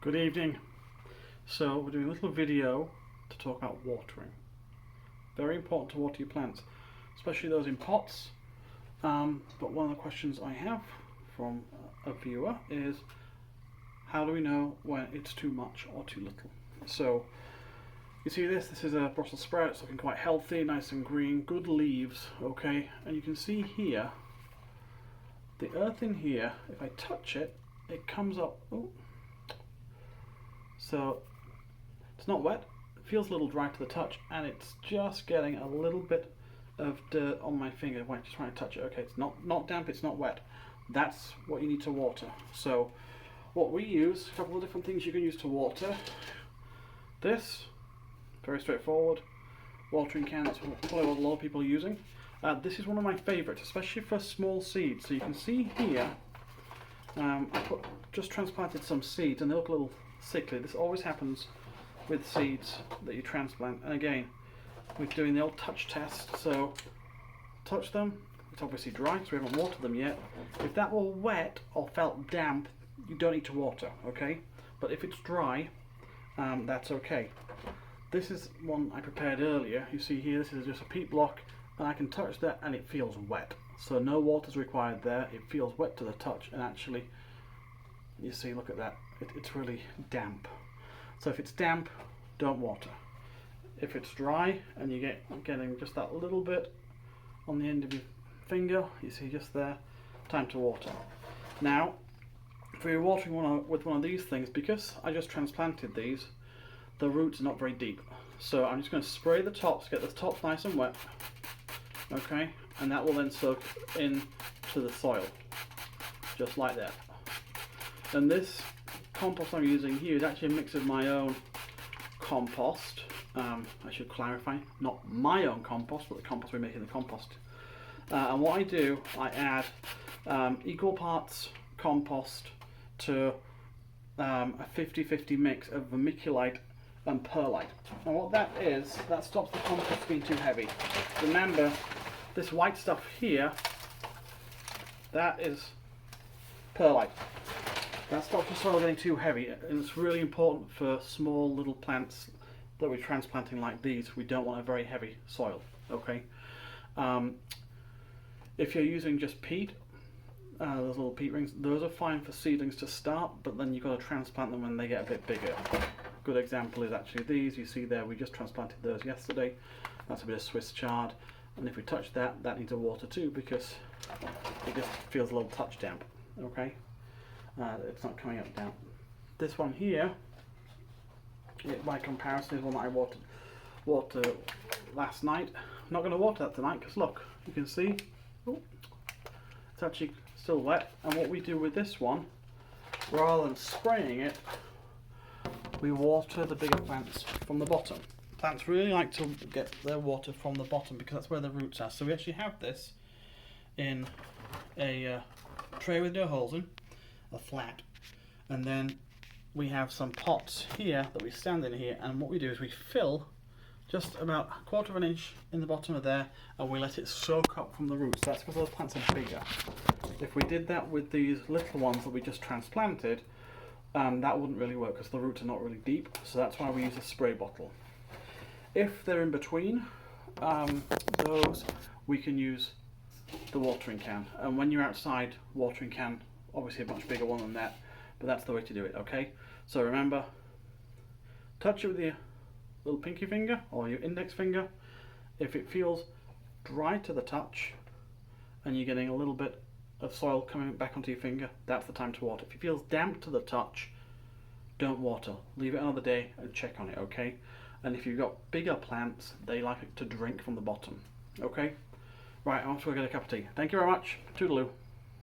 Good evening. So we're doing a little video to talk about watering. Very important to water your plants, especially those in pots. But one of the questions I have from a viewer is, how do we know when it's too much or too little? So you see this is a Brussels sprout. It's looking quite healthy, nice and green, good leaves, okay? And you can see here, the earth in here, if I touch it, it comes up. Oh. So it's not wet, it feels a little dry to the touch, and it's just getting a little bit of dirt on my finger when I'm just trying to touch it. Okay, it's not damp, it's not wet. That's what you need to water. So what we use, a couple of different things you can use to water. This, very straightforward, watering can. That's probably what a lot of people are using. This is one of my favourites, especially for small seeds. So you can see here, I just transplanted some seeds and they look a little sickly. This always happens with seeds that you transplant. And again, we're doing the old touch test. So touch them. It's obviously dry, so we haven't watered them yet. If that were wet or felt damp, you don't need to water, okay? But if it's dry, that's okay. This is one I prepared earlier. You see here, this is just a peat block, and I can touch that and it feels wet. So no water's required there. It feels wet to the touch, and actually, you see, look at that. It's really damp. So if it's damp, don't water. If it's dry and you're getting just that little bit on the end of your finger, you see just there, time to water. Now, if you're watering with one of these things, because I just transplanted these, the roots are not very deep. So I'm just going to spray the tops, get the tops nice and wet, okay, and that will then soak into the soil, just like that. And this compost I'm using here is actually a mix of my own compost. I should clarify, not my own compost, but the compost we make in the compost. And what I do, I add equal parts compost to a 50-50 mix of vermiculite and perlite. And what that is, that stops the compost being too heavy. Remember, this white stuff here, that is perlite. That stops the soil getting too heavy, and it's really important for small little plants that we're transplanting like these. We don't want a very heavy soil, okay? If you're using just peat, those little peat rings, those are fine for seedlings to start, but then you've got to transplant them when they get a bit bigger. Good example is actually these. You see there, we just transplanted those yesterday. That's a bit of Swiss chard, and if we touch that, that needs a water too, because it just feels a little touch damp, okay? It's not coming up damp. This one here, by comparison, is one that I watered last night. I'm not going to water that tonight because look, you can see, it's actually still wet. And what we do with this one, rather than spraying it, we water the bigger plants from the bottom. Plants really like to get their water from the bottom because that's where the roots are. So we actually have this in a tray with no holes in, a flat, and then we have some pots here that we stand in here, and what we do is we fill just about a quarter of an inch in the bottom of there, and we let it soak up from the roots. That's because those plants are bigger. If we did that with these little ones that we just transplanted, that wouldn't really work because the roots are not really deep, so that's why we use a spray bottle. If they're in between those, we can use the watering can, and when you're outside, watering can, obviously a much bigger one than that, but that's the way to do it, okay? So remember, touch it with your little pinky finger or your index finger. If it feels dry to the touch and you're getting a little bit of soil coming back onto your finger, that's the time to water. If it feels damp to the touch, don't water. Leave it another day and check on it, okay? And if you've got bigger plants, they like it to drink from the bottom, okay? Right, I'm off to go get a cup of tea. Thank you very much. Toodaloo.